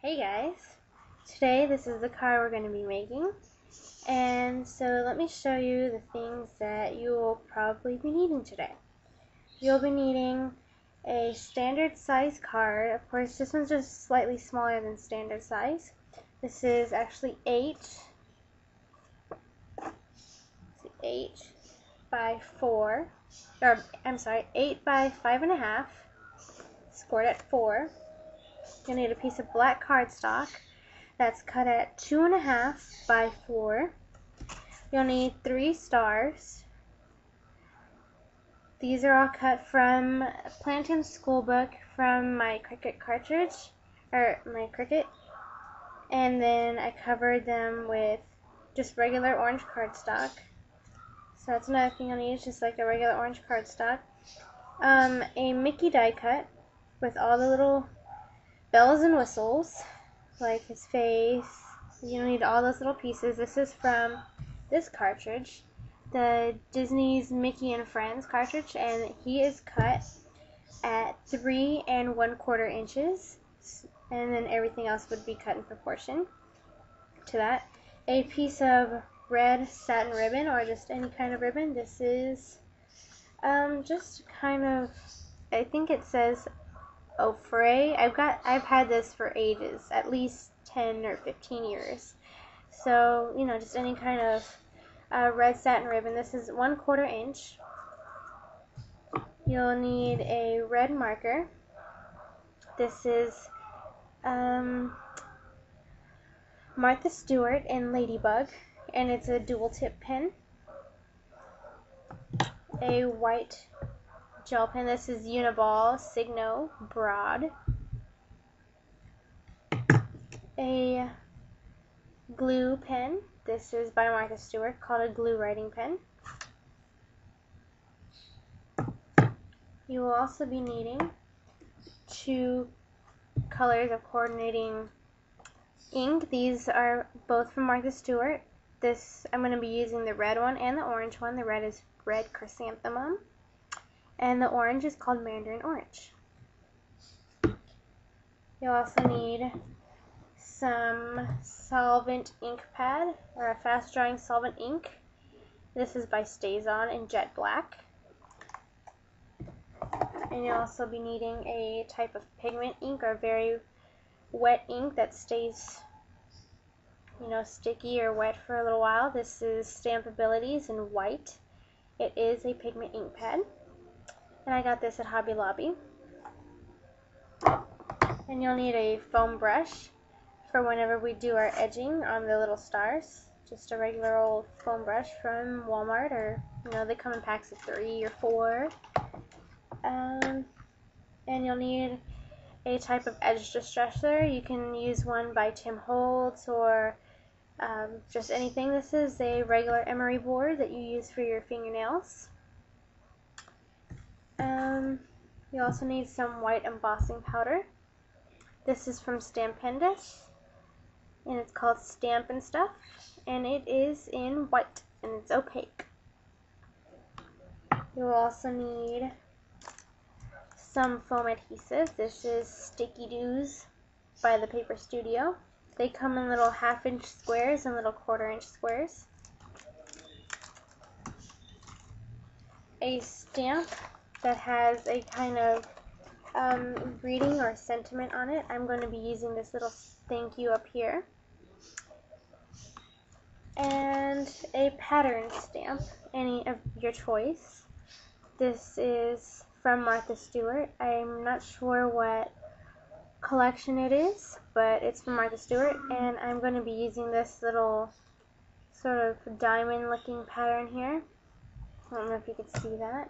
Hey guys, today this is the card we're going to be making, and so let me show you the things that you will probably be needing today. You'll be needing a standard size card. Of course, this one's just slightly smaller than standard size. This is actually 8 by 4, or I'm sorry, 8 by 5.5, scored at 4. You'll need a piece of black cardstock that's cut at 2.5 by 4. You'll need 3 stars. These are all cut from Plantain School Book from my Cricut cartridge, or my Cricut. And then I covered them with just regular orange cardstock. So that's another thing you'll need, is just like a regular orange cardstock. A Mickey die cut with all the little bells and whistles, like his face. You need all those little pieces. This is from this cartridge, the Disney's Mickey and Friends cartridge, and he is cut at 3 1/4 inches, and then everything else would be cut in proportion to that. A piece of red satin ribbon, or just any kind of ribbon. This is just kind of, I think it says Fray. I've had this for ages, at least 10 or 15 years. So, just any kind of red satin ribbon. This is 1/4 inch. You'll need a red marker. This is Martha Stewart and Ladybug, and it's a dual tip pen. A white gel pen. This is Uniball Signo Broad. A glue pen. This is by Martha Stewart, called a glue writing pen. You will also be needing 2 colors of coordinating ink. These are both from Martha Stewart. I'm going to be using the red one and the orange one. The red is Red Chrysanthemum, and the orange is called Mandarin Orange. You'll also need some solvent ink pad, or a fast drying solvent ink. This is by StazOn in Jet Black. And you'll also be needing a type of pigment ink, or very wet ink that stays sticky or wet for a little while. This is Stampabilities in white. It is a pigment ink pad, and I got this at Hobby Lobby. And you'll need a foam brush for whenever we do our edging on the little stars. Just a regular old foam brush from Walmart, or they come in packs of 3 or 4. And you'll need a type of edge distresser. You can use one by Tim Holtz, or just anything. This is a regular emery board that you use for your fingernails. You also need some white embossing powder. This is from Stampendous, and it's called Stamp and Stuff, and it is in white, and it's opaque. You'll also need some foam adhesive. This is Sticky Doos by the Paper Studio. They come in little 1/2 inch squares and little 1/4 inch squares. A stamp that has a kind of reading or sentiment on it. I'm going to be using this little thank you up here. And a pattern stamp, any of your choice. This is from Martha Stewart. I'm not sure what collection it is, but it's from Martha Stewart, and I'm going to be using this little sort of diamond looking pattern here. I don't know if you can see that.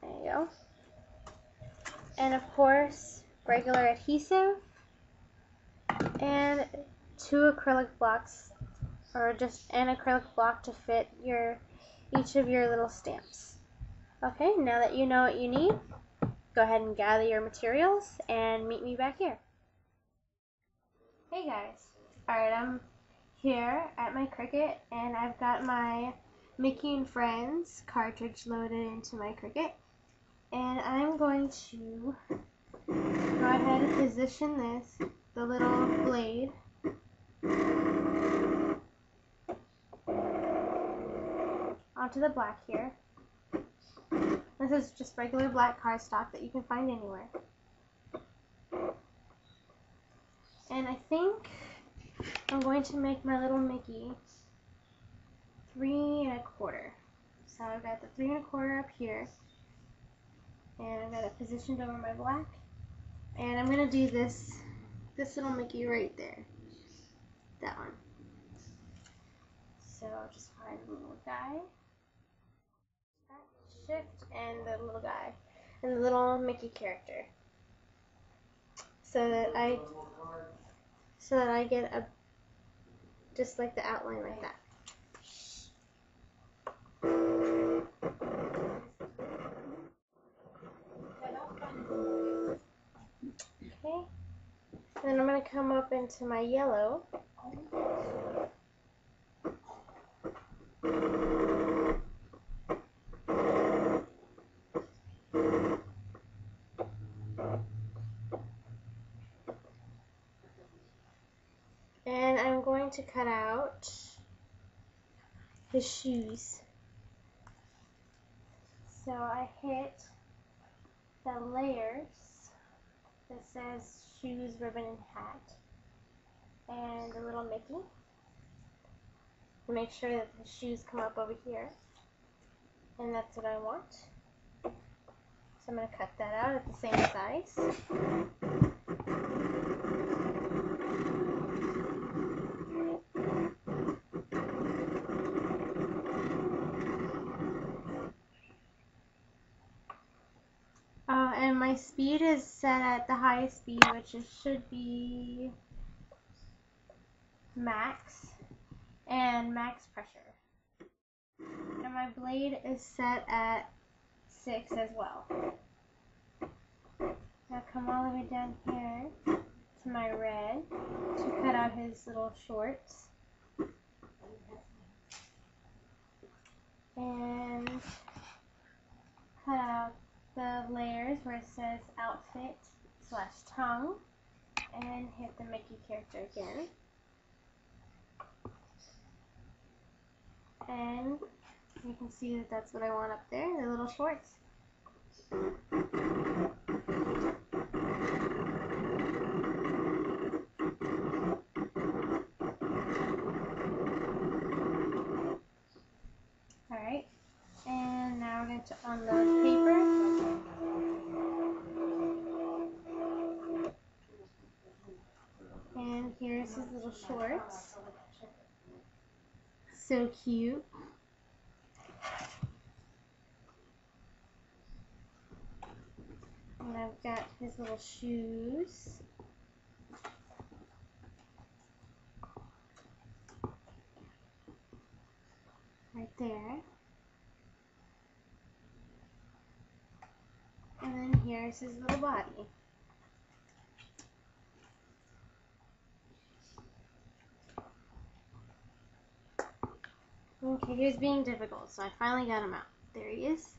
There you go. And of course, regular adhesive, and 2 acrylic blocks, or just an acrylic block to fit each of your little stamps. Okay, now that you know what you need, go ahead and gather your materials and meet me back here. Hey guys, alright, I'm here at my Cricut, and I've got my Mickey and Friends cartridge loaded into my Cricut, and I'm going to Go ahead and position this, the little blade, onto the black here. This is just regular black cardstock that you can find anywhere. And I think I'm going to make my little Mickey 3 1/4. So I've got the 3 1/4 up here, and I've got it positioned over my black. And I'm going to do this little Mickey right there. That one. So I'll just find the little guy. Shift and the little guy. And the little Mickey character. So that I get a just like the outline like that. Okay. Then I'm going to come up into my yellow. And I'm going to cut out his shoes. So I hit the layers that says shoes, ribbon, and hat, and the little Mickey. Make sure that the shoes come up over here, and that's what I want. So I'm going to cut that out at the same size. And my speed is set at the highest speed, which should be max, and max pressure. And my blade is set at 6 as well. Now come all the way down here to my red to cut out his little shorts. And cut out the layers where it says outfit / tongue, and hit the Mickey character again. And you can see that that's what I want up there, the little shorts. Alright, and now we're going to unload paper. And here's his little shorts. So cute. And I've got his little shoes. Right there. And then here's his little body. Okay, he was being difficult, so I finally got him out. There he is.